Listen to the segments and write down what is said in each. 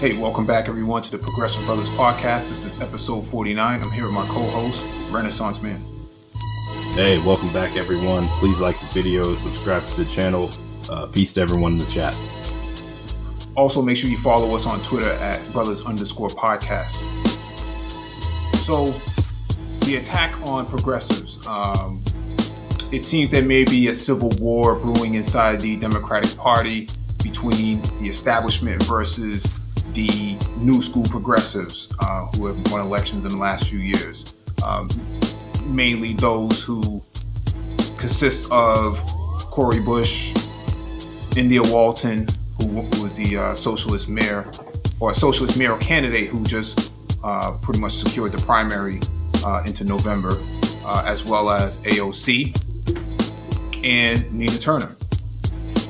Hey, welcome back everyone to the Progressive Brothers podcast. This is episode 49. I'm here with my co-host, Renaissance Man. Hey, welcome back everyone. Please like the video, subscribe to the channel. Peace to everyone in the chat. Also, make sure you follow us on Twitter at brothers_podcast. So, the attack on progressives. It seems there may be a civil war brewing inside the Democratic Party between the establishment versus the new school progressives who have won elections in the last few years. Mainly those who consist of Cori Bush, India Walton, who was the socialist mayor, or a socialist mayoral candidate who just pretty much secured the primary into November, as well as AOC and Nina Turner.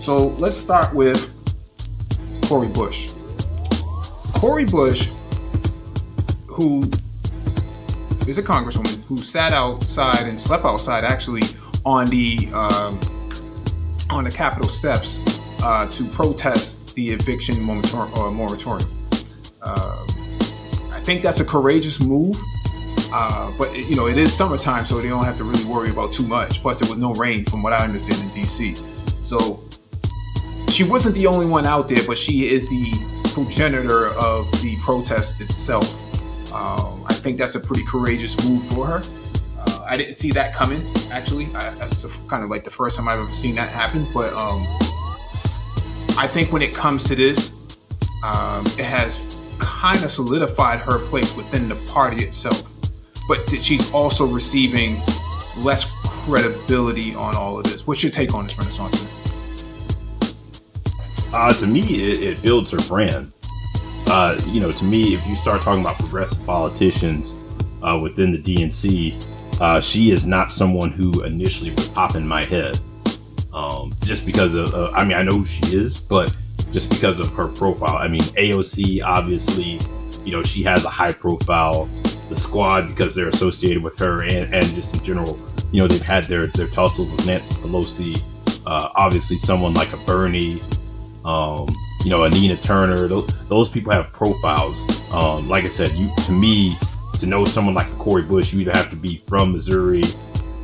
So let's start with Cori Bush. Cori Bush, who is a congresswoman who sat outside and slept outside actually on the Capitol steps to protest the eviction moratorium. I think that's a courageous move, but it is summertime, so they don't have to really worry about too much. Plus, there was no rain, from what I understand, in DC. So she wasn't the only one out there, but she is the progenitor of the protest itself. I think that's a pretty courageous move for her. I didn't see that coming, actually. That's kind of like the first time I've ever seen that happen. But I think when it comes to this, it has kind of solidified her place within the party itself. But she's also receiving less credibility on all of this. What's your take on this, Renaissance? To me, it builds her brand. To me, if you start talking about progressive politicians within the DNC, she is not someone who initially would pop in my head. Just because of, I know who she is, but just because of her profile. AOC, obviously, she has a high profile. The squad, because they're associated with her, and just in general, they've had their tussles with Nancy Pelosi. Obviously, someone like a Bernie, a Nina Turner, those people have profiles. Like I said, to know someone like a Cori Bush, you either have to be from Missouri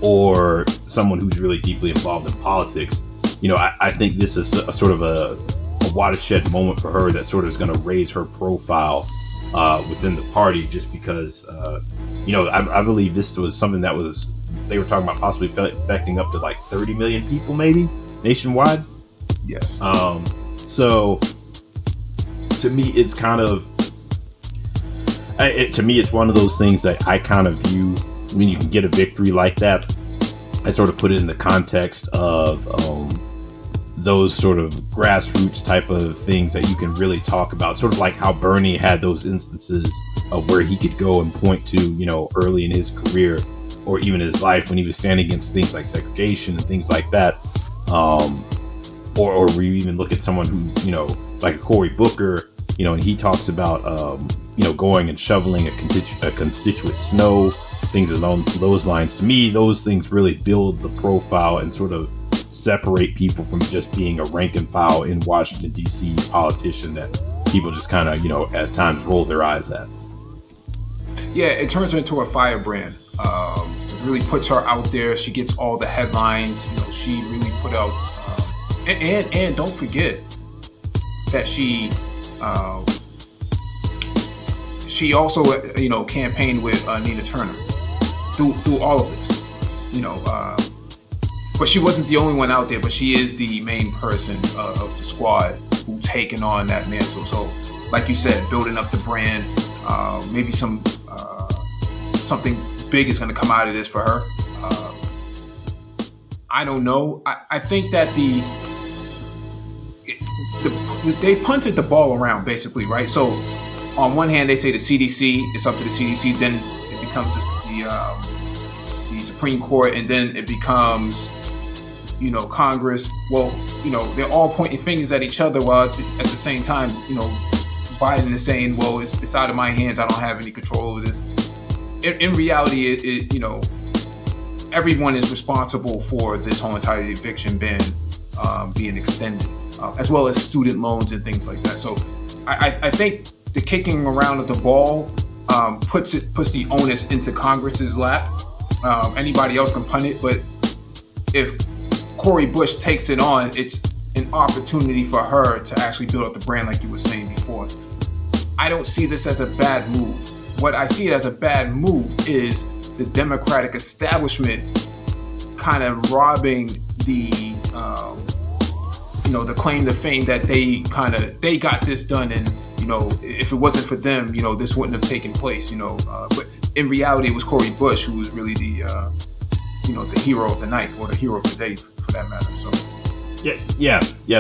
or someone who's really deeply involved in politics. I think this is a sort of a watershed moment for her that sort of is going to raise her profile within the party, just because, I believe this was something that they were talking about possibly affecting up to like 30 million people, maybe nationwide. Yes. So to me, it's kind of, it's one of those things that I kind of view when you can get a victory like that. I sort of put it in the context of those sort of grassroots type of things that you can really talk about, sort of like how Bernie had those instances of where he could go and point to, early in his career or even his life when he was standing against things like segregation and things like that. Or we even look at someone who, like a Cory Booker, and he talks about, going and shoveling a constituent snow, things along those lines. To me, those things really build the profile and sort of separate people from just being a rank and file in Washington, D.C. politician that people just kind of, at times roll their eyes at. Yeah, it turns her into a firebrand. It really puts her out there. She gets all the headlines. She really put out... And don't forget that she also campaigned with Nina Turner through all of this, but she wasn't the only one out there. But she is the main person of the squad who taken on that mantle. So, like you said, building up the brand, maybe something big is going to come out of this for her. I don't know. I think that they punted the ball around, basically, right? So on one hand, they say the CDC, it's up to the CDC, then it becomes the Supreme Court, and then it becomes, Congress. Well, they're all pointing fingers at each other while at the same time, Biden is saying, well, it's out of my hands. I don't have any control over this. In reality, everyone is responsible for this whole entire eviction ban being extended, as well as student loans and things like that. So I think the kicking around of the ball puts the onus into Congress's lap. Anybody else can punt it, but if Cori Bush takes it on, it's an opportunity for her to actually build up the brand, like you were saying before. I don't see this as a bad move. What I see as a bad move is the Democratic establishment kind of robbing the the claim to fame that they got this done, and if it wasn't for them, this wouldn't have taken place. But in reality, it was Cori Bush who was really the the hero of the night, or the hero of the day, for that matter. So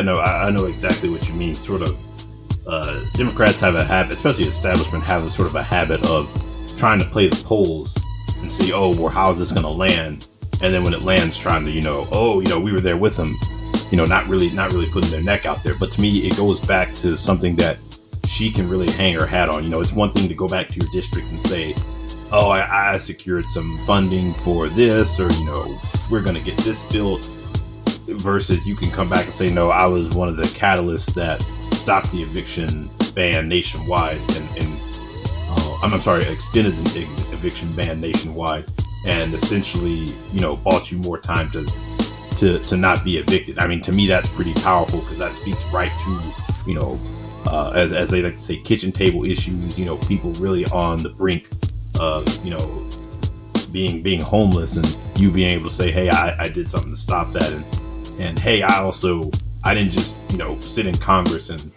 no, I know exactly what you mean. Sort of, Democrats have a habit, especially establishment, have a sort of a habit of trying to play the polls and see, how's this going to land, and then when it lands, trying to we were there with them, not really putting their neck out there. But to me, it goes back to something that she can really hang her hat on. It's one thing to go back to your district and say, I secured some funding for this, or we're going to get this built, versus you can come back and say, no, I was one of the catalysts that stopped the eviction ban nationwide, and extended the eviction ban nationwide, and essentially bought you more time to not be evicted. I mean, to me, that's pretty powerful, because that speaks right to as they like to say, kitchen table issues. People really on the brink of being homeless, and you being able to say, hey, I did something to stop that, and hey, I didn't just sit in Congress and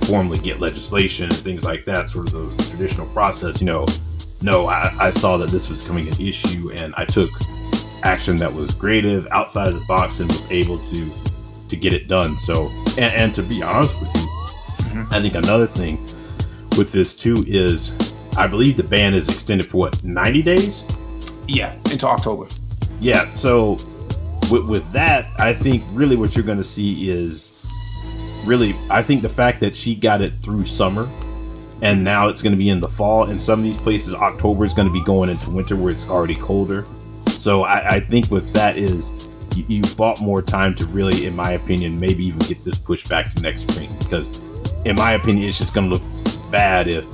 formally get legislation and things like that, sort of the traditional process. No, I saw that this was becoming an issue, and I took action that was creative, outside of the box, and was able to get it done. So, and to be honest with you, I think another thing with this too is, I believe the ban is extended for 90 days? Yeah, into October. Yeah, so with that, I think really what you're going to see is I think the fact that she got it through summer, and now it's going to be in the fall. In some of these places, October is going to be going into winter, where it's already colder. So I think with that is you bought more time to really, in my opinion, maybe even get this pushed back to next spring, because in my opinion, it's just going to look bad if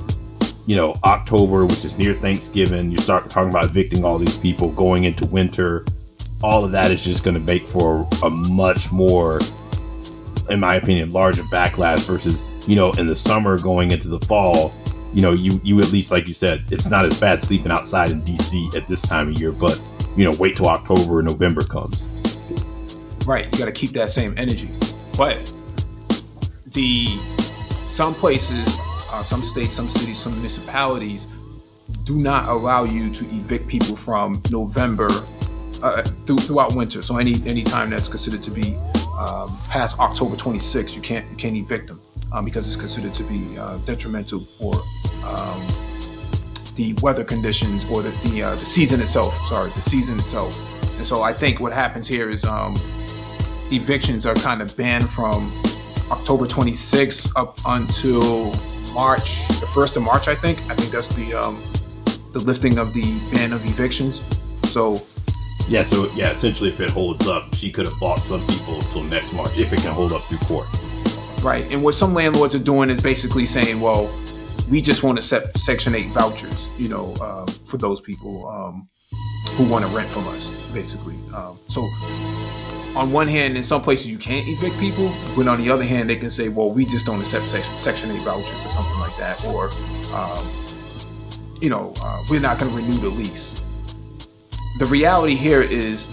October, which is near Thanksgiving, you start talking about evicting all these people going into winter. All of that is just going to make for a much more, in my opinion, larger backlash versus, in the summer going into the fall, you at least, like you said, it's not as bad sleeping outside in DC at this time of year, but, wait till October or November comes. Right. You got to keep that same energy. But some places, some states, some cities, some municipalities do not allow you to evict people from November throughout winter. So any time that's considered to be past October 26th, you can't evict them because it's considered to be detrimental for the weather conditions, or the season itself. The season itself. And so I think what happens here is evictions are kind of banned from October 26th up until March, the 1st of March, I think. I think that's the lifting of the ban of evictions. So essentially, if it holds up, she could have bought some people until next March, if it can hold up through court. Right. And what some landlords are doing is basically saying, well, we just want to set Section 8 vouchers, for those people who want to rent from us, basically. So on one hand, in some places you can't evict people, but on the other hand, they can say, well, we just don't accept Section 8 vouchers or something like that, or we're not going to renew the lease. The reality here is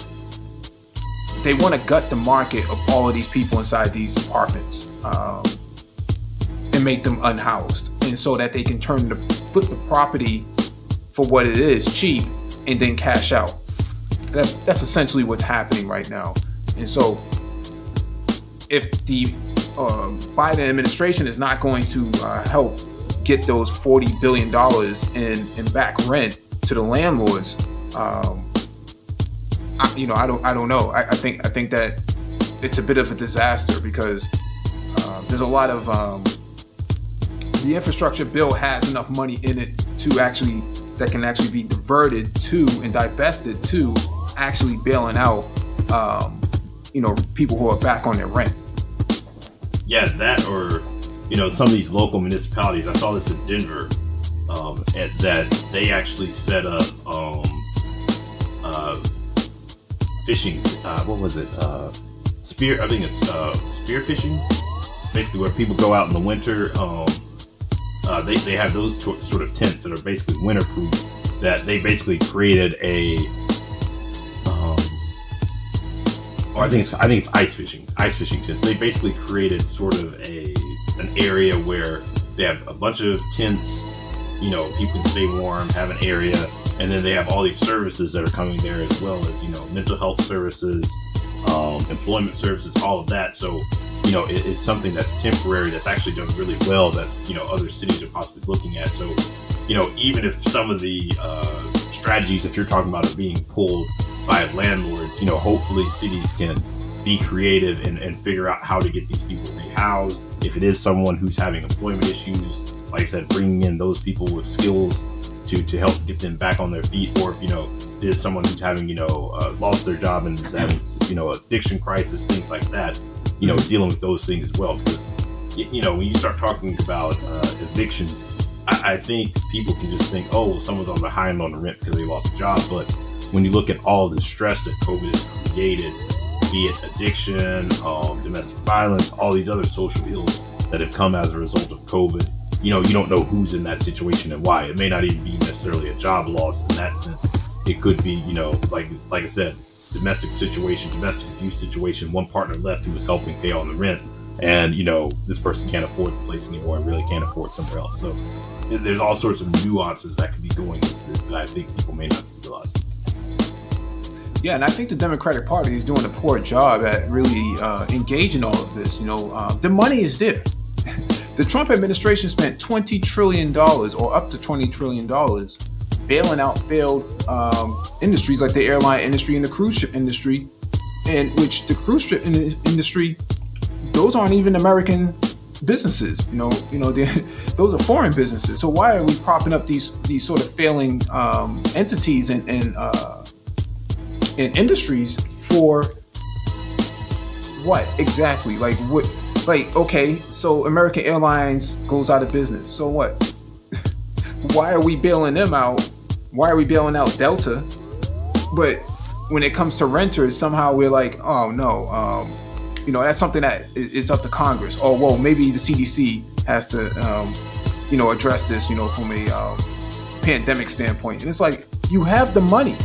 they want to gut the market of all of these people inside these apartments and make them unhoused, and so that they can flip the property for what it is, cheap, and then cash out. That's essentially what's happening right now. And so if the Biden administration is not going to help get those $40 billion in back rent to the landlords, I don't know. I think that it's a bit of a disaster, because there's a lot of the infrastructure bill has enough money in it that can actually be diverted to and divested to actually bailing out people who are back on their rent. Yeah, that, or some of these local municipalities. I saw this in Denver, that they actually set up fishing. What was it? Spear. I think it's spear fishing. Basically, where people go out in the winter. They have those sort of tents that are basically winterproof. That they basically created a. Or I think it's ice fishing tents. They basically created sort of an area where they have a bunch of tents. People can stay warm, have an area, and then they have all these services that are coming there, as well as mental health services, employment services, all of that. So it's something that's temporary, that's actually done really well, that other cities are possibly looking at. So even if some of the strategies that you're talking about are being pulled by landlords, hopefully cities can be creative and figure out how to get these people rehoused. If it is someone who's having employment issues, like I said, bringing in those people with skills to help get them back on their feet. Or if there's someone who's having lost their job and is having addiction crisis, things like that, dealing with those things as well. Because when you start talking about evictions, I think people can just think, oh, well, someone's on behind on the rent because they lost a job. But when you look at all the stress that COVID has created, be it addiction, domestic violence, all these other social ills that have come as a result of COVID, you don't know who's in that situation and why. It may not even be necessarily a job loss in that sense. It could be, like I said, domestic abuse situation. One partner left who was helping pay on the rent, and this person can't afford the place anymore and really can't afford somewhere else. So there's all sorts of nuances that could be going into this that I think people may not realize. Yeah, and I think the Democratic Party is doing a poor job at really engaging all of this. The money is there. The Trump administration spent $20 trillion or up to $20 trillion bailing out failed industries like the airline industry and the cruise ship industry, and which the cruise ship industry, those aren't even American businesses. Those are foreign businesses. So why are we propping up these sort of failing entities and industries for what exactly? Okay, so American Airlines goes out of business. So what? Why are we bailing them out? Why are we bailing out Delta? But when it comes to renters, somehow we're like, oh no, that's something that is up to Congress. Oh, well, maybe the CDC has to, address this, from a pandemic standpoint. And it's like, you have the money.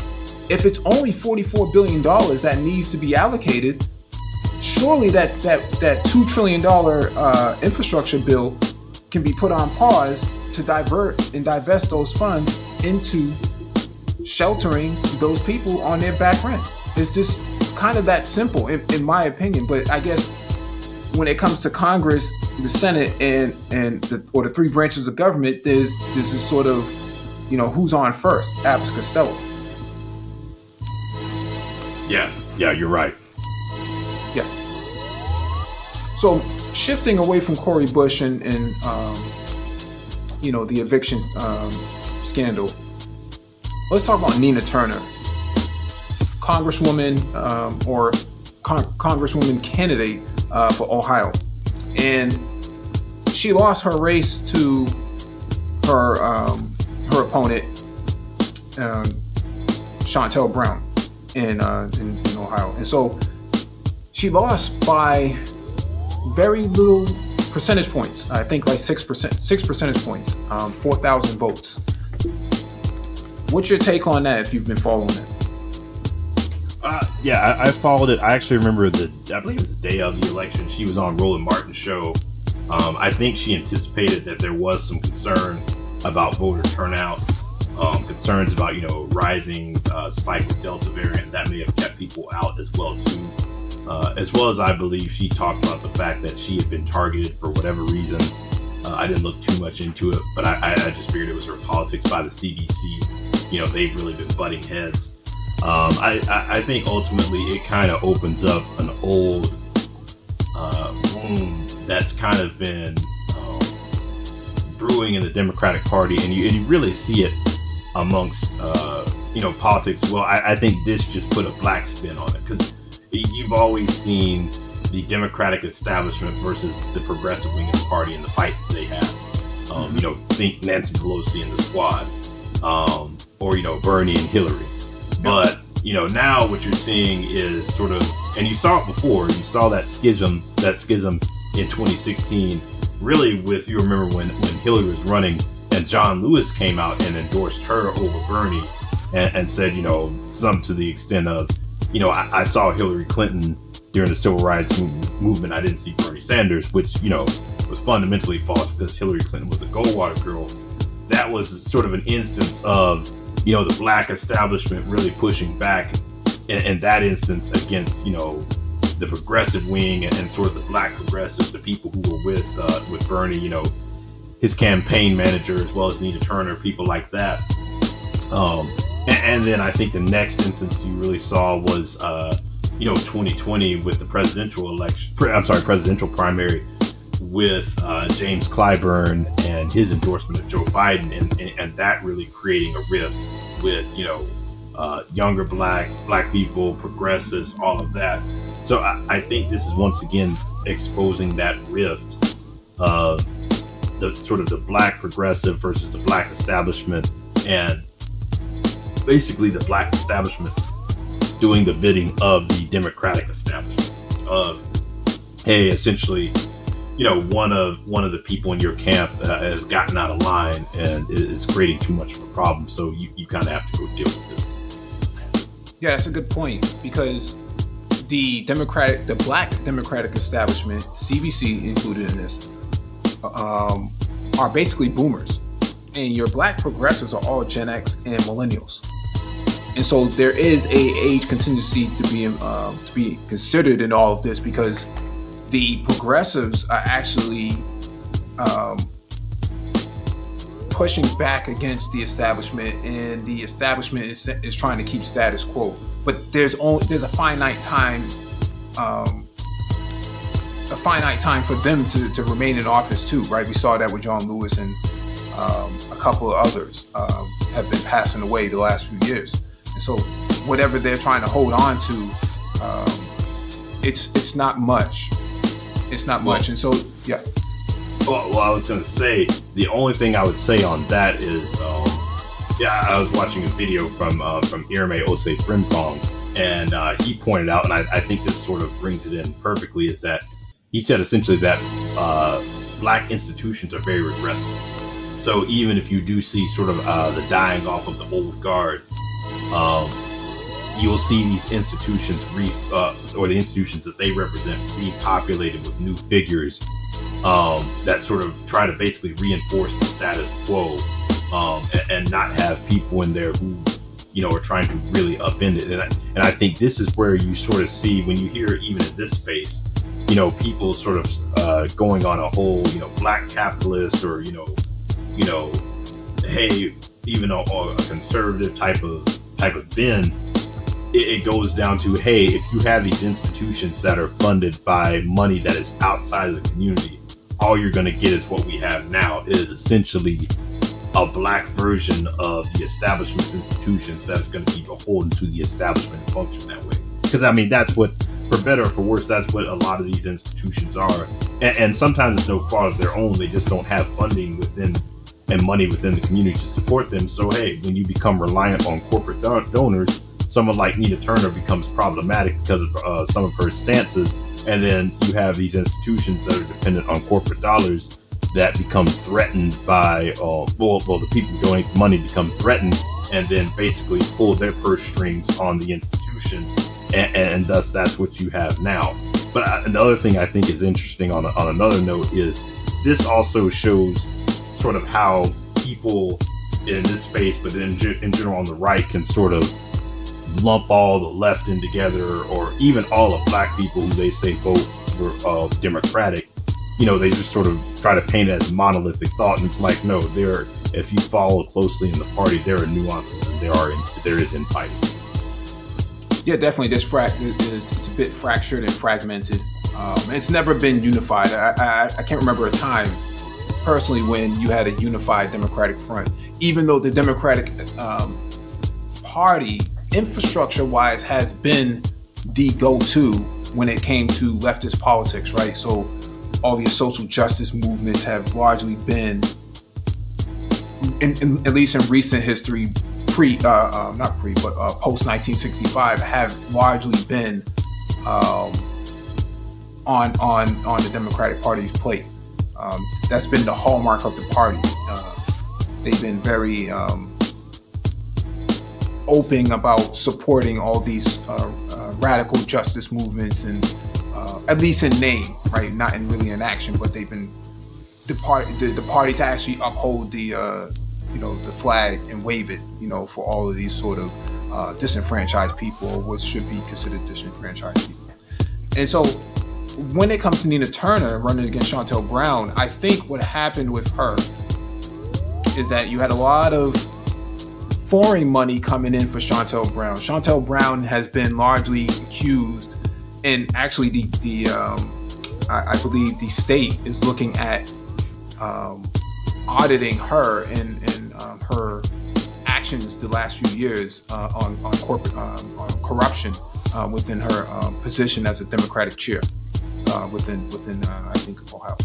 If it's only $44 billion that needs to be allocated, surely that $2 trillion infrastructure bill can be put on pause to divert and divest those funds into sheltering those people on their back rent. It's just kind of that simple, in my opinion. But I guess when it comes to Congress, the Senate, and the three branches of government, there's this sort of, who's on first, Abbott Costello. Yeah, you're right. Yeah. So shifting away from Cori Bush and the eviction scandal, let's talk about Nina Turner, Congresswoman or Congresswoman candidate for Ohio, and she lost her race to her opponent, Shontel Brown, in Ohio, and so she lost by very little percentage points. I think like 6 percentage points, 4,000 votes. What's your take on that if you've been following it? Yeah, I followed it. I actually remember I believe it was the day of the election. She was on Roland Martin's show. I think she anticipated that there was some concern about voter turnout, concerns about, rising spike with Delta variant that may have kept people out as well too. As well as I believe she talked about the fact that she had been targeted for whatever reason. I didn't look too much into it, but I just figured it was her politics by the CDC. They've really been butting heads. I think ultimately it kind of opens up an old wound that's kind of been brewing in the Democratic Party, and you really see it amongst politics. Well, I think this just put a black spin on it, because you've always seen the Democratic establishment versus the progressive wing of the party and the fights that they have. Think Nancy Pelosi and the squad, or Bernie and Hillary. But now what you're seeing is sort of, and you saw it before. You saw that schism in 2016. Really, you remember when Hillary was running and John Lewis came out and endorsed her over Bernie, and said, some to the extent of, I saw Hillary Clinton during the civil rights movement. I didn't see Bernie Sanders, which, was fundamentally false because Hillary Clinton was a Goldwater girl. That was sort of an instance of, the black establishment really pushing back in that instance against, the progressive wing and sort of the black progressives, the people who were with Bernie, his campaign manager, as well as Nina Turner, people like that. And then I think the next instance you really saw was, 2020 with the presidential primary with James Clyburn and his endorsement of Joe Biden, and that really creating a rift with, younger black people, progressives, all of that. So I think this is once again exposing that rift of the sort of the black progressive versus the black establishment, and basically the black establishment doing the bidding of the Democratic establishment of, hey, essentially, one of the people in your camp has gotten out of line and is creating too much of a problem. So you kind of have to go deal with this. Yeah, that's a good point, because the black Democratic establishment, CBC included in this, are basically boomers, and your black progressives are all Gen X and millennials. And so there is a age contingency to be considered in all of this, because the progressives are actually pushing back against the establishment, and the establishment is trying to keep status quo. But there's a finite time for them to remain in office too, right? We saw that with John Lewis, and a couple of others have been passing away the last few years. And so whatever they're trying to hold on to, it's not much. It's not much. And so, yeah. Well, I was going to say, the only thing I would say on that is, I was watching a video from Irme Ose Frimpong, and he pointed out, and I think this sort of brings it in perfectly, is that he said essentially that black institutions are very regressive. So even if you do see sort of the dying off of the old guard, you'll see these institutions or the institutions that they represent repopulated with new figures that sort of try to basically reinforce the status quo, and not have people in there who are trying to really upend it. And I think this is where you sort of see, when you hear even in this space, people sort of going on a whole black capitalist, or hey, even a conservative type of bend. It goes down to, hey, if you have these institutions that are funded by money that is outside of the community, all you're going to get is what we have now, is essentially a black version of the establishment's institutions that is going to be beholden to the establishment and function that way. Because that's what, for better or for worse, that's what a lot of these institutions are. And sometimes it's no fault of their own. They just don't have funding within and money within the community to support them. So, hey, when you become reliant on corporate donors, someone like Nina Turner becomes problematic because of some of her stances. And then you have these institutions that are dependent on corporate dollars that become threatened by, the people who donate the money become threatened, and then basically pull their purse strings on the institution. And thus that's what you have now. But another thing I think is interesting on another note is this also shows sort of how people in this space, but in general on the right, can sort of lump all the left in together, or even all of black people who they say vote for Democratic. They just sort of try to paint it as monolithic thought, and it's like, no, if you follow closely in the party, there are nuances, and there is infighting. Yeah, definitely. It's a bit fractured and fragmented. It's never been unified. I can't remember a time personally when you had a unified Democratic front, even though the Democratic Party infrastructure-wise has been the go-to when it came to leftist politics, right? So all your social justice movements have largely been, at least in recent history, post 1965, have largely been on the Democratic Party's plate. That's been the hallmark of the party. They've been very open about supporting all these radical justice movements, and at least in name, right? Not in really in action, but they've been the party to actually uphold the the flag and wave it, for all of these sort of disenfranchised people, or what should be considered disenfranchised people. And so when it comes to Nina Turner running against Shontel Brown, I think what happened with her is that you had a lot of foreign money coming in for Shontel Brown. Shontel Brown has been largely accused, and actually I believe the state is looking at auditing her and her actions the last few years on corporate on corruption within her position as a Democratic chair within I think Ohio.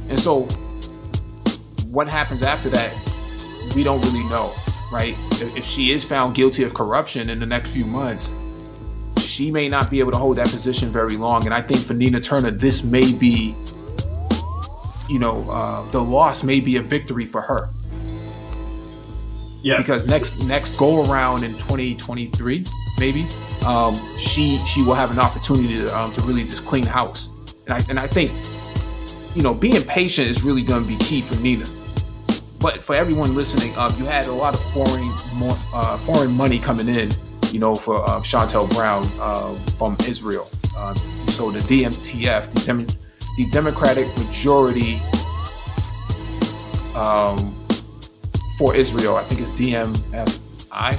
And so what happens after that, we don't really know, right? If she is found guilty of corruption in the next few months, she may not be able to hold that position very long. And I think for Nina Turner, this may be, the loss may be a victory for her. Yeah. Because next go around in 2023, maybe, she will have an opportunity to really just clean house. And I think, being patient is really going to be key for Nina. But for everyone listening, you had a lot of foreign money coming in, for Shontel Brown from Israel. So the DMTF, the Democratic Majority for Israel, I think it's DMFI,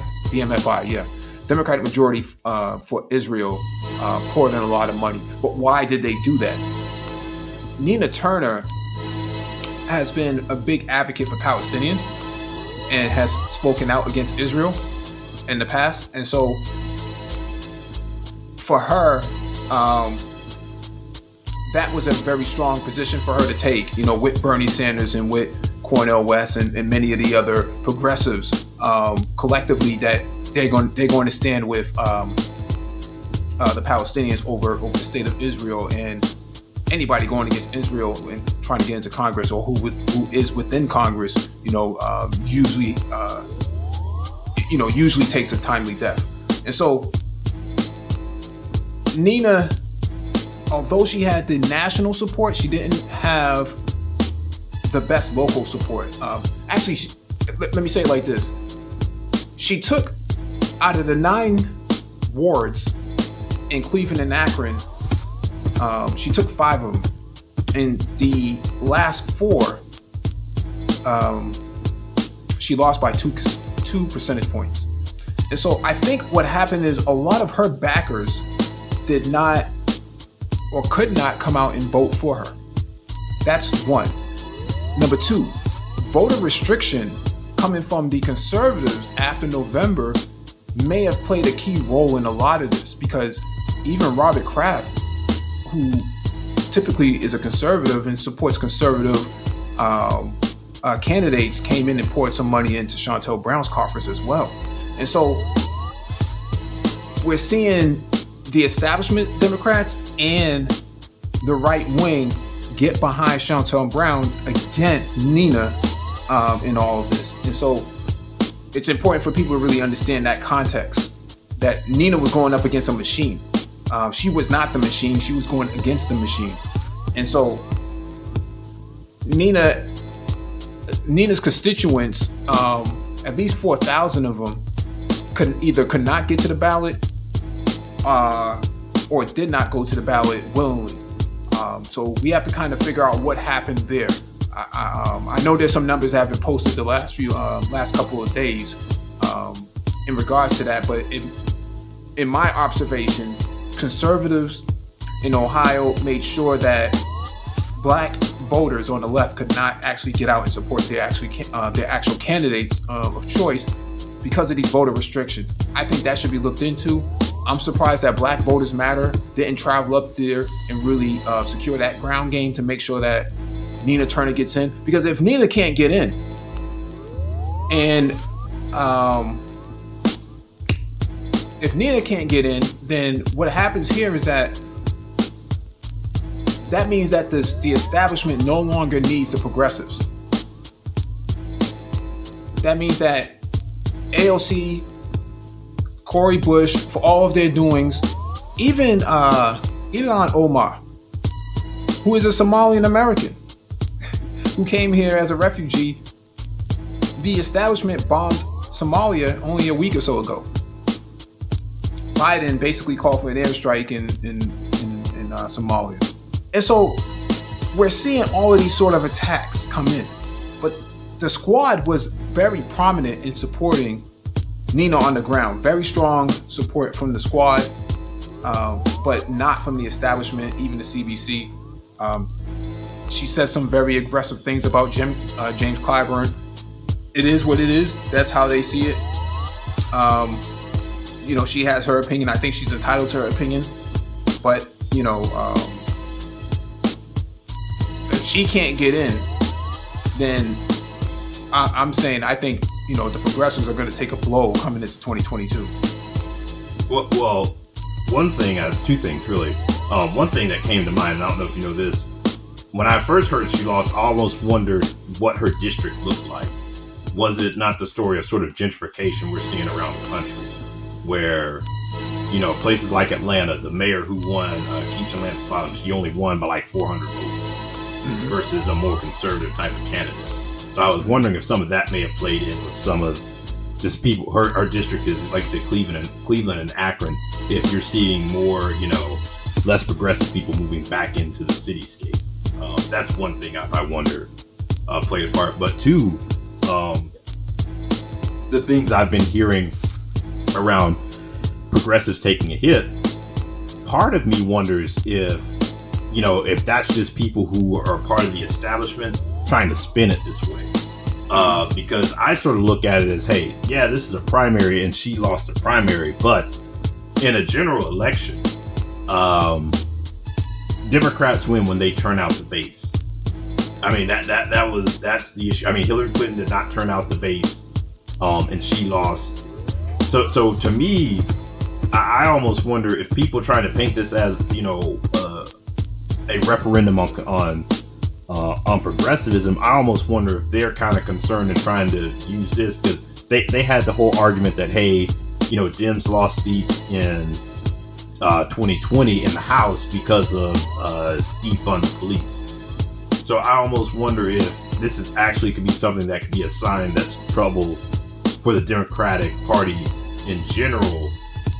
yeah. Democratic Majority for Israel poured in a lot of money. But why did they do that? Nina Turner has been a big advocate for Palestinians and has spoken out against Israel in the past. And so for her, that was a very strong position for her to take, with Bernie Sanders and with Cornel West and many of the other progressives collectively, that they're going to stand with the Palestinians over the state of Israel, and anybody going against Israel and trying to get into Congress, or who is within Congress, usually takes a timely death. And so Nina, although she had the national support, she didn't have the best local support. Actually, let me say it like this. She took, out of the 9 wards in Cleveland and Akron, she took 5 of them. In the last 4, she lost by 2 percentage points. And so I think what happened is a lot of her backers did not or could not come out and vote for her. That's one. Number 2, voter restriction coming from the conservatives after November may have played a key role in a lot of this, because even Robert Kraft, who typically is a conservative and supports conservative candidates, came in and poured some money into Shontel Brown's coffers as well. And so we're seeing the establishment Democrats and the right wing get behind Shontel Brown against Nina in all of this. And so it's important for people to really understand that context, that Nina was going up against a machine. She was not the machine, she was going against the machine. And so Nina's constituents, at least 4,000 of them, could not get to the ballot or did not go to the ballot willingly. So we have to kind of figure out what happened there. I know there's some numbers that have been posted the last couple of days in regards to that, but in my observation, conservatives in Ohio made sure that black voters on the left could not actually get out and support their actual candidates of choice because of these voter restrictions. I think that should be looked into. I'm surprised that Black Voters Matter didn't travel up there and really secure that ground game to make sure that Nina Turner gets in. Because if Nina can't get in, and if Nina can't get in, then what happens here is that means that the establishment no longer needs the progressives. That means that AOC, Cori Bush, for all of their doings, even Ilhan Omar, who is a Somalian American, who came here as a refugee. The establishment bombed Somalia only a week or so ago. Biden basically called for an airstrike in Somalia. And so we're seeing all of these sort of attacks come in. But the squad was very prominent in supporting Nina on the ground. Very strong support from the squad, but not from the establishment, even the CBC. She says some very aggressive things about James Clyburn. It is what it is. That's how they see it. She has her opinion. I think she's entitled to her opinion. But, if she can't get in, then I'm saying I think, the progressives are going to take a blow coming into 2022. Well, two things really. One thing that came to mind, I don't know if you know this, when I first heard she lost, I almost wondered what her district looked like. Was it not the story of sort of gentrification we're seeing around the country, where, places like Atlanta, the mayor who won, Keisha Lance Bottoms, she only won by like 400 votes versus a more conservative type of candidate. So I was wondering if some of that may have played in with some of just people. Her district is, like I said, Cleveland and Akron. If you're seeing more, less progressive people moving back into the cityscape, that's one thing I wonder played a part. But two, the things I've been hearing around progressives taking a hit, part of me wonders if that's just people who are part of the establishment trying to spin it this way. Because I sort of look at it as, hey, yeah, this is a primary and she lost the primary, but in a general election, Democrats win when they turn out the base. I mean, that's the issue. I mean, Hillary Clinton did not turn out the base, and she lost. So to me, I almost wonder if people try to paint this as, a referendum on progressivism. I almost wonder if they're kind of concerned and trying to use this because they had the whole argument that, hey, Dems lost seats in 2020 in the House because of defund the police. So I almost wonder if this is actually could be something that could be a sign that's trouble for the Democratic Party in general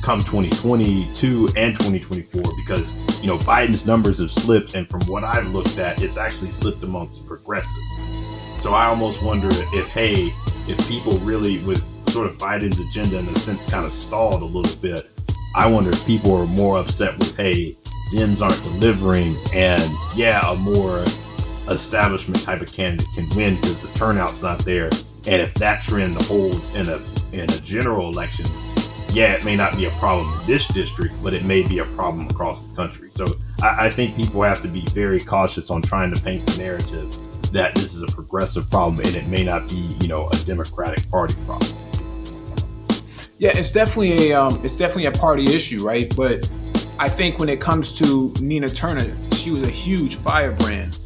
come 2022 and 2024, because Biden's numbers have slipped, and from what I've looked at, it's actually slipped amongst progressives. So I almost wonder if people really, with sort of Biden's agenda in a sense kind of stalled a little bit, I wonder if people are more upset with, hey, Dems aren't delivering, and a more establishment type of candidate can win because the turnout's not there. And if that trend holds in a general election, it may not be a problem in this district, but it may be a problem across the country. So I think people have to be very cautious on trying to paint the narrative that this is a progressive problem and it may not be, a Democratic Party problem. Yeah, it's definitely a party issue, right? But I think when it comes to Nina Turner, she was a huge firebrand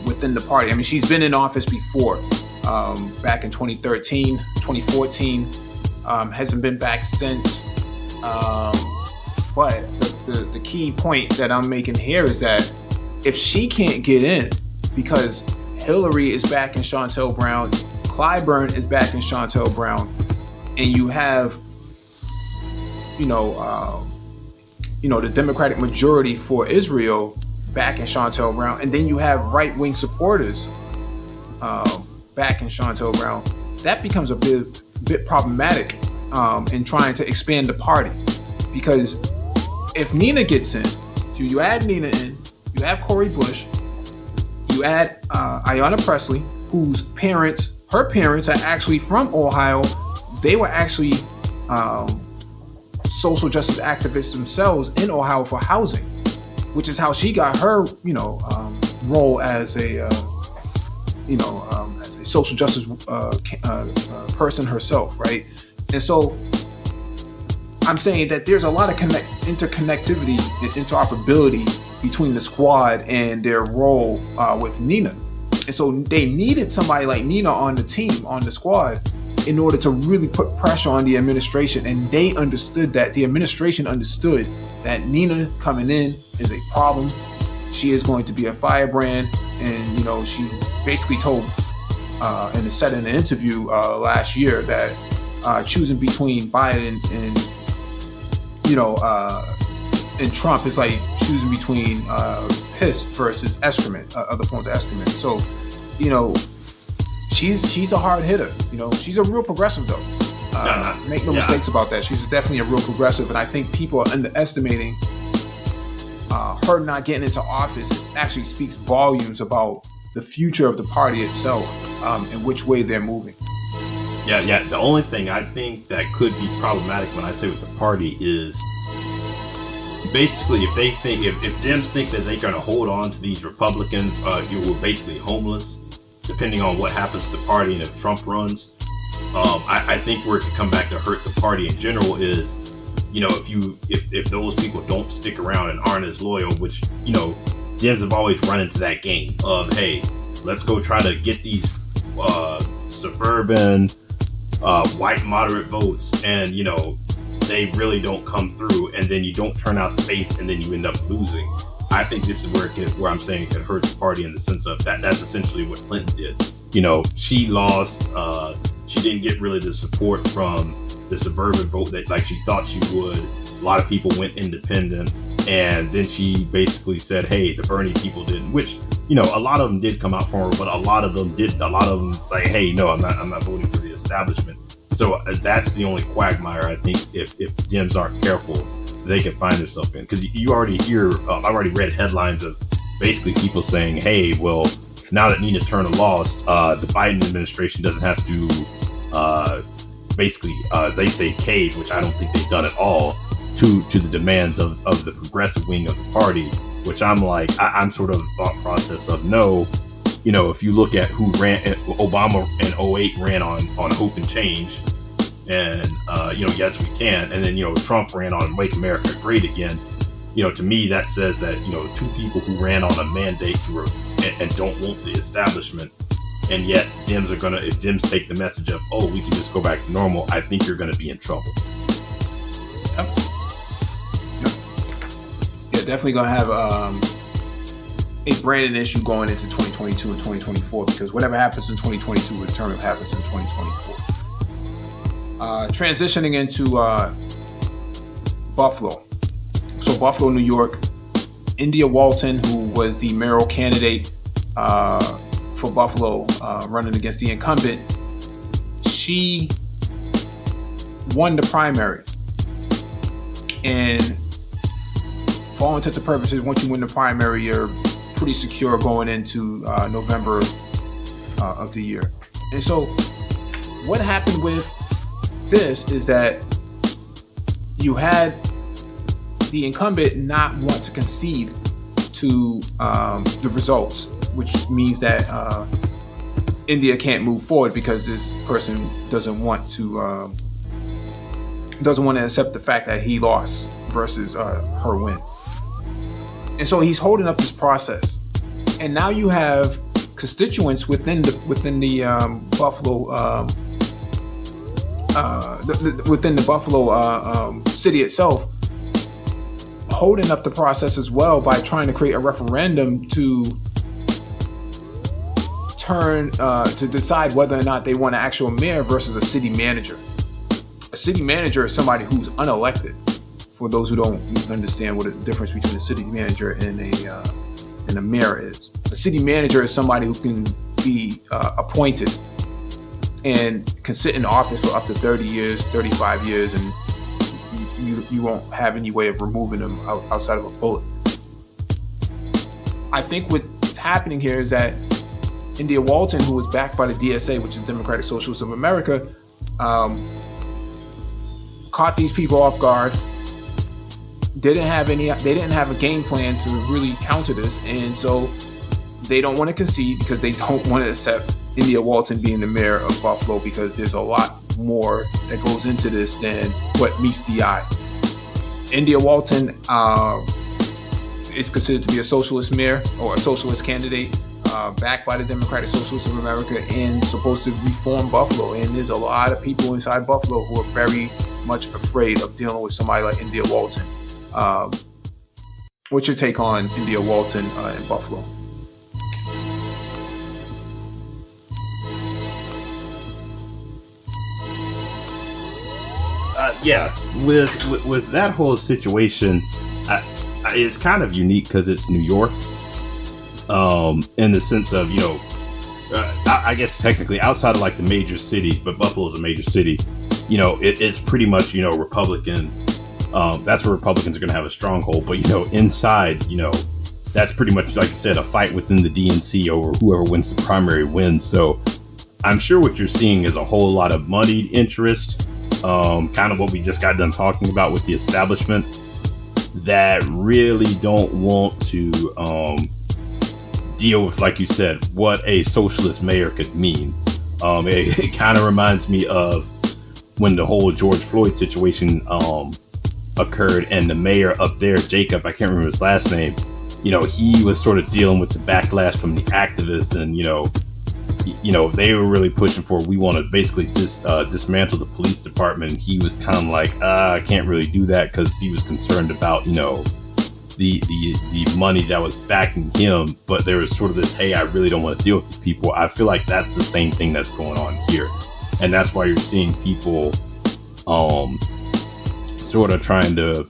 within the party. I mean, she's been in office before, back in 2013, 2014. Hasn't been back since. But the key point that I'm making here is that if she can't get in because Hillary is back in Chantel Brown, Clyburn is back in Chantel Brown, and you have, the Democratic majority for Israel back in Chantel Brown, and then you have right-wing supporters back in Chantel Brown, that becomes a bit problematic in trying to expand the party. Because if Nina gets in, so you add Nina in, you have Cori Bush, you add Ayanna Pressley, her parents are actually from Ohio. They were actually social justice activists themselves in Ohio for housing, which is how she got her, role as a, as a social justice person herself, right? And so I'm saying that there's a lot of interconnectivity and interoperability between the squad and their role with Nina. And so they needed somebody like Nina on the team, on the squad, in order to really put pressure on the administration. And they understood that. The administration understood that Nina coming in is a problem. She is going to be a firebrand. And, she basically told, and it said in the interview last year, that choosing between Biden and Trump is like choosing between piss versus excrement, other forms of excrement. So, she's a hard hitter. She's a real progressive, though. Make no mistakes about that. She's definitely a real progressive, and I think people are underestimating her not getting into office. It actually speaks volumes about the future of the party itself and which way they're moving. Yeah. The only thing I think that could be problematic when I say with the party is basically if Dems think that they're going to hold on to these Republicans who are basically homeless, depending on what happens to the party and if Trump runs, I think where it could come back to hurt the party in general is, if those people don't stick around and aren't as loyal, which, Dems have always run into that game of, hey, let's go try to get these suburban white moderate votes, and they really don't come through, and then you don't turn out the base, and then you end up losing. I think this is where I'm saying it could hurt the party in the sense of that's essentially what Clinton did. She lost. She didn't get really the support from the suburban vote that like she thought she would. A lot of people went independent, and then she basically said, hey, the Bernie people didn't, which, a lot of them did come out for her, but a lot of them didn't. A lot of them like, hey, no, I'm not voting for the establishment. So that's the only quagmire I think if Dems aren't careful, they can find themselves in. Because you already hear, I've already read headlines of basically people saying, hey, well, now that Nina Turner lost, the Biden administration doesn't have to they say cave, which I don't think they've done at all, to the demands of the progressive wing of the party, which I'm like, I'm sort of the thought process of no, if you look at who ran, Obama in 2008 ran on hope and change, and yes we can, and then Trump ran on make America great again. To me that says that two people who ran on a mandate and don't want the establishment, and yet Dems are gonna, if Dems take the message of, oh, we can just go back to normal, I think you're gonna be in trouble. Yep. Yeah, definitely gonna have a branding issue going into 2022 and 2024, because whatever happens in 2022 will determine what happens in 2024. Transitioning into Buffalo. So Buffalo, New York, India Walton, who was the mayoral candidate for Buffalo, running against the incumbent, she won the primary. And for all intents and purposes, once you win the primary, you're pretty secure going into November of the year. And so what happened with this is that you had the incumbent not want to concede to the results, which means that India can't move forward because this person doesn't want to accept the fact that he lost versus her win. And so he's holding up this process, and now you have constituents within the Buffalo within the Buffalo city itself holding up the process as well by trying to create a referendum to decide whether or not they want an actual mayor versus a city manager. A city manager is somebody who's unelected. For those who don't understand what the difference between a city manager and a mayor is. A city manager is somebody who can be appointed and can sit in office for up to 30 years, 35 years, and you won't have any way of removing them outside of a bullet. I think what's happening here is that India Walton, who was backed by the DSA, which is Democratic Socialists of America, caught these people off guard didn't have any. They didn't have a game plan to really counter this, and so they don't want to concede because they don't want to accept India Walton being the mayor of Buffalo, because there's a lot more that goes into this than what meets the eye. India Walton is considered to be a socialist mayor or a socialist candidate, backed by the Democratic Socialists of America, and supposed to reform Buffalo. And there's a lot of people inside Buffalo who are very much afraid of dealing with somebody like India Walton. What's your take on India Walton in Buffalo? Yeah, with that whole situation, it's kind of unique because it's New York, in the sense of, I guess technically outside of like the major cities, but Buffalo is a major city. It's pretty much, Republican. That's where Republicans are going to have a stronghold. But, inside, that's pretty much, like you said, a fight within the DNC over whoever wins the primary wins. So I'm sure what you're seeing is a whole lot of moneyed interest, kind of what we just got done talking about with the establishment, that really don't want to deal with, like you said, what a socialist mayor could mean. It kind of reminds me of when the whole George Floyd situation occurred, and the mayor up there, Jacob, I can't remember his last name, he was sort of dealing with the backlash from the activists, and they were really pushing for, we want to basically dismantle the police department. And he was kind of like, I can't really do that, because he was concerned about the money that was backing him. But there was sort of this, hey, I really don't want to deal with these people. I feel like that's the same thing that's going on here, and that's why you're seeing people sort of trying to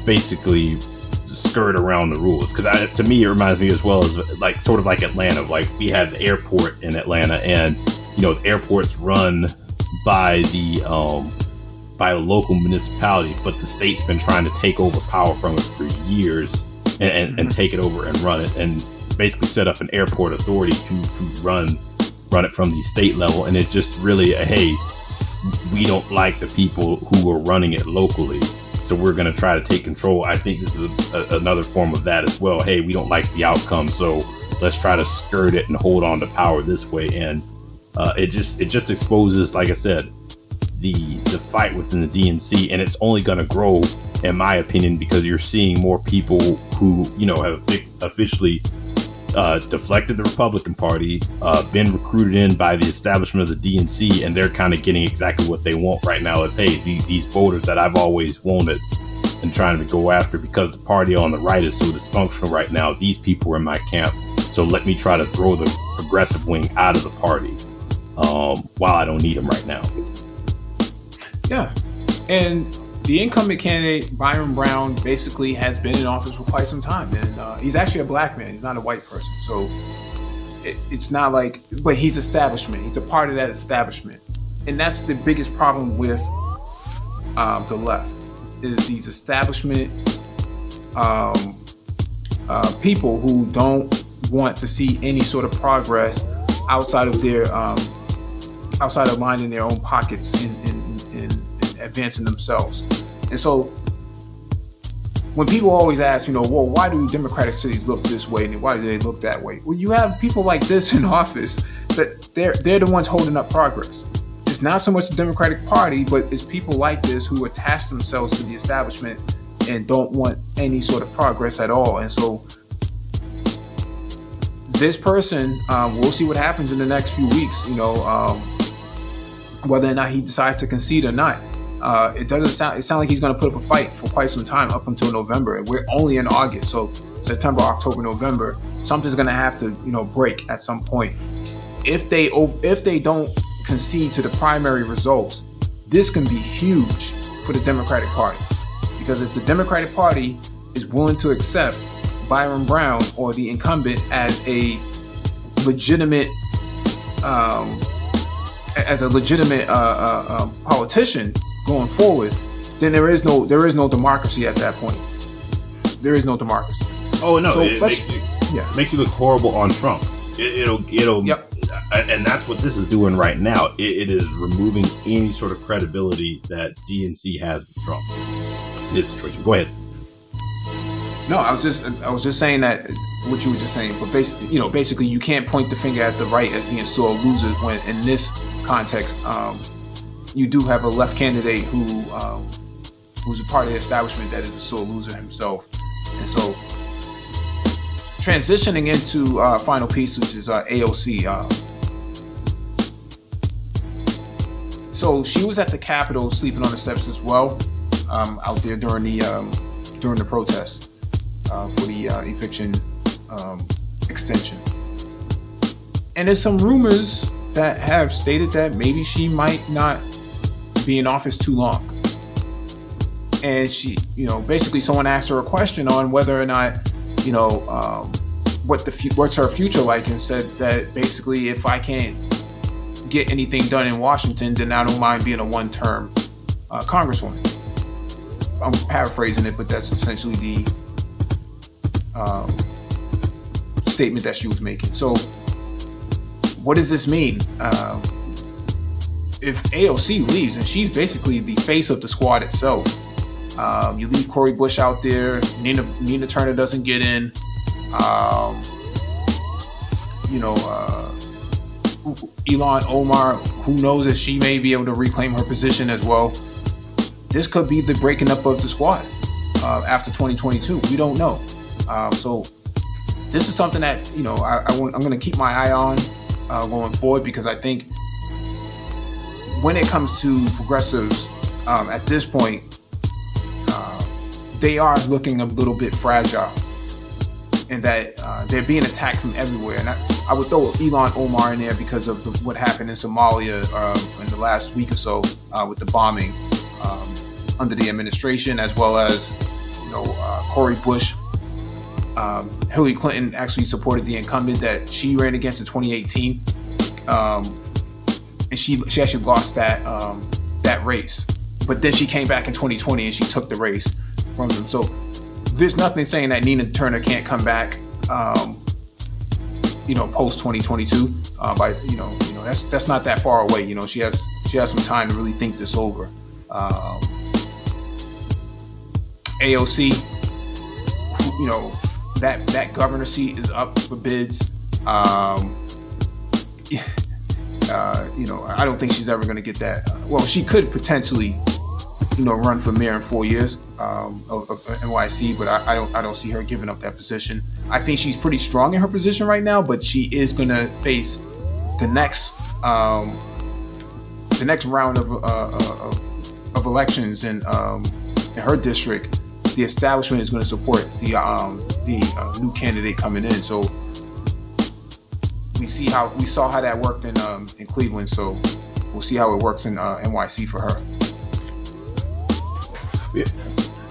basically skirt around the rules. Because to me, it reminds me as well as like sort of like Atlanta. Like, we have the airport in Atlanta, and the airport's run by the local municipality, but the state's been trying to take over power from it for years, and take it over and run it, and basically set up an airport authority to run it from the state level. And it's just really hey, we don't like the people who are running it locally, so we're going to try to take control. I think this is another form of that as well. Hey, we don't like the outcome, so let's try to skirt it and hold on to power this way. And it just exposes, like I said, the fight within the DNC, and it's only going to grow, in my opinion, because you're seeing more people who have officially deflected the Republican Party, been recruited in by the establishment of the DNC, and they're kind of getting exactly what they want right now. Is, hey, these voters that I've always wanted and trying to go after, because the party on the right is so dysfunctional right now, these people are in my camp, so let me try to throw the progressive wing out of the party, while I don't need them right now. Yeah, and the incumbent candidate, Byron Brown, basically has been in office for quite some time, and he's actually a black man. He's not a white person, so it's not like, but he's establishment. He's a part of that establishment, and that's the biggest problem with the left, is these establishment people who don't want to see any sort of progress outside of their outside of minding their own pockets in advancing themselves. And so when people always ask, well, why do Democratic cities look this way and why do they look that way? Well, you have people like this in office that they're the ones holding up progress. It's not so much the Democratic Party, but it's people like this who attach themselves to the establishment and don't want any sort of progress at all. And so this person, we'll see what happens in the next few weeks, whether or not he decides to concede or not. It sounds like he's going to put up a fight for quite some time, up until November, and we're only in August. So September, October, November, something's going to have to, break at some point. If they don't concede to the primary results, this can be huge for the Democratic Party, because if the Democratic Party is willing to accept Byron Brown or the incumbent as a legitimate politician going forward, then there is no democracy at that point. There is no democracy. Oh no, so it makes you look horrible on Trump. It'll yep. And that's what this is doing right now. It is removing any sort of credibility that DNC has with Trump in this situation. Go ahead. No, I was just saying that what you were just saying, but basically, you can't point the finger at the right as being sore losers when in this context, you do have a left candidate who's a part of the establishment that is a sore loser himself, and so transitioning into final piece, which is AOC. So she was at the Capitol sleeping on the steps as well, out there during the protest for the eviction extension. And there's some rumors that have stated that maybe she might not be in office too long. And she, basically someone asked her a question on whether or not, what's her future like, and said that basically if I can't get anything done in Washington, then I don't mind being a one-term congresswoman. I'm paraphrasing it, but that's essentially the statement that she was making. So what does this mean? If AOC leaves, and she's basically the face of the squad itself, you leave Cori Bush out there, Nina Turner doesn't get in, Ilhan Omar, who knows if she may be able to reclaim her position as well. This could be the breaking up of the squad after 2022. We don't know. So this is something that I'm going to keep my eye on going forward, because I think when it comes to progressives at this point, they are looking a little bit fragile, and that they're being attacked from everywhere. And I would throw Ilhan Omar in there because of what happened in Somalia in the last week or so with the bombing under the administration, as well as Cori Bush. Hillary Clinton actually supported the incumbent that she ran against in 2018, and she actually lost that race. But then she came back in 2020 and she took the race from them. So there's nothing saying that Nina Turner can't come back, post 2022. That's not that far away. She has some time to really think this over. AOC, that governor seat is up for bids. I don't think she's ever going to get that. Well, she could potentially, run for mayor in 4 years of NYC, but I don't see her giving up that position. I think she's pretty strong in her position right now, but she is going to face the next round of elections in her district. The establishment is going to support the new candidate coming in. So we saw how that worked in Cleveland. So we'll see how it works in NYC for her. Yeah.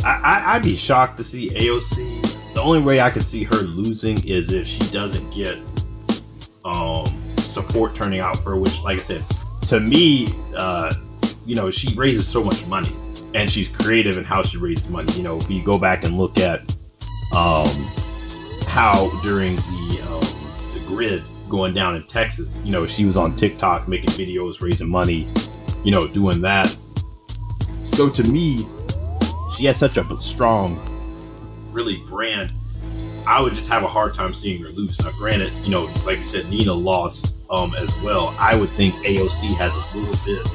I'd be shocked to see AOC. The only way I could see her losing is if she doesn't get support turning out for her, which, like I said, to me, she raises so much money. And she's creative in how she raises money. If you go back and look at how during the grid going down in Texas, she was on TikTok making videos, raising money, doing that. So to me, she has such a strong, really brand. I would just have a hard time seeing her lose. Now, granted, like you said, Nina lost as well. I would think AOC has a little bit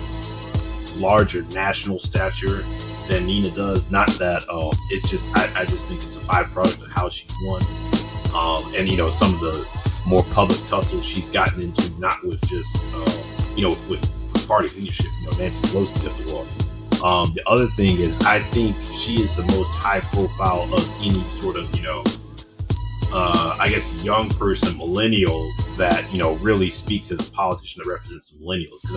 larger national stature than Nina does. Not that it's just I just think it's a byproduct of how she won, and some of the more public tussles she's gotten into, not with just with party leadership. Nancy Pelosi's at the wall. The other thing is, I think she is the most high profile of any sort of I guess young person, millennial, that really speaks as a politician that represents the millennials. Because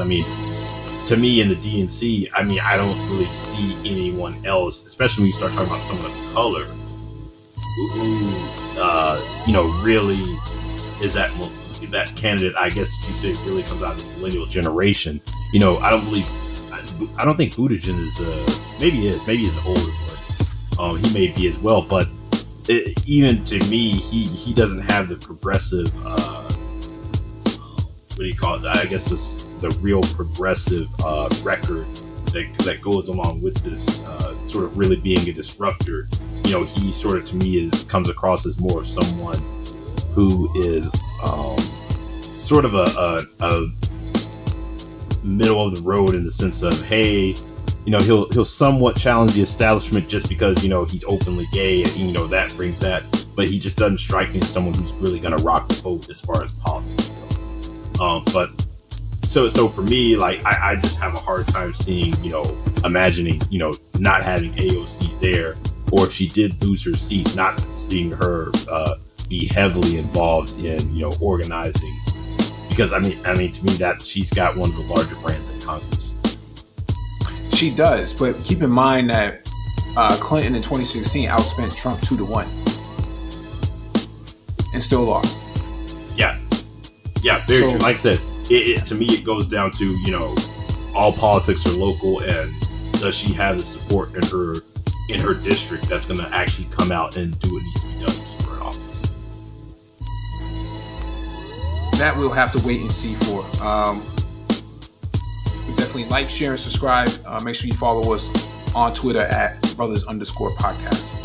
to me in the DNC, I don't really see anyone else, especially when you start talking about someone of color, who really is that candidate. I guess you say really comes out of the millennial generation. I don't think Buttigieg is maybe he's an older one. He may be as well, but even to me, he doesn't have the progressive. What do you call it? I guess it's the real progressive record that goes along with this sort of really being a disruptor, he sort of, to me, comes across as more of someone who is sort of a middle of the road, in the sense of, hey, he'll somewhat challenge the establishment just because, he's openly gay, and, that brings that, but he just doesn't strike me as someone who's really going to rock the boat as far as politics go. But so for me, like, I just have a hard time seeing, imagining, not having AOC there, or if she did lose her seat, not seeing her be heavily involved in, organizing, because I mean, to me, that she's got one of the larger brands in Congress. She does, but keep in mind that Clinton in 2016 outspent Trump 2-1 and still lost. Yeah, very true. Like I said, it to me, it goes down to, all politics are local, and does she have the support in her district that's going to actually come out and do what needs to be done to keep her in office? That we'll have to wait and see for. Definitely like, share, and subscribe. Make sure you follow us on Twitter at brothers_podcast.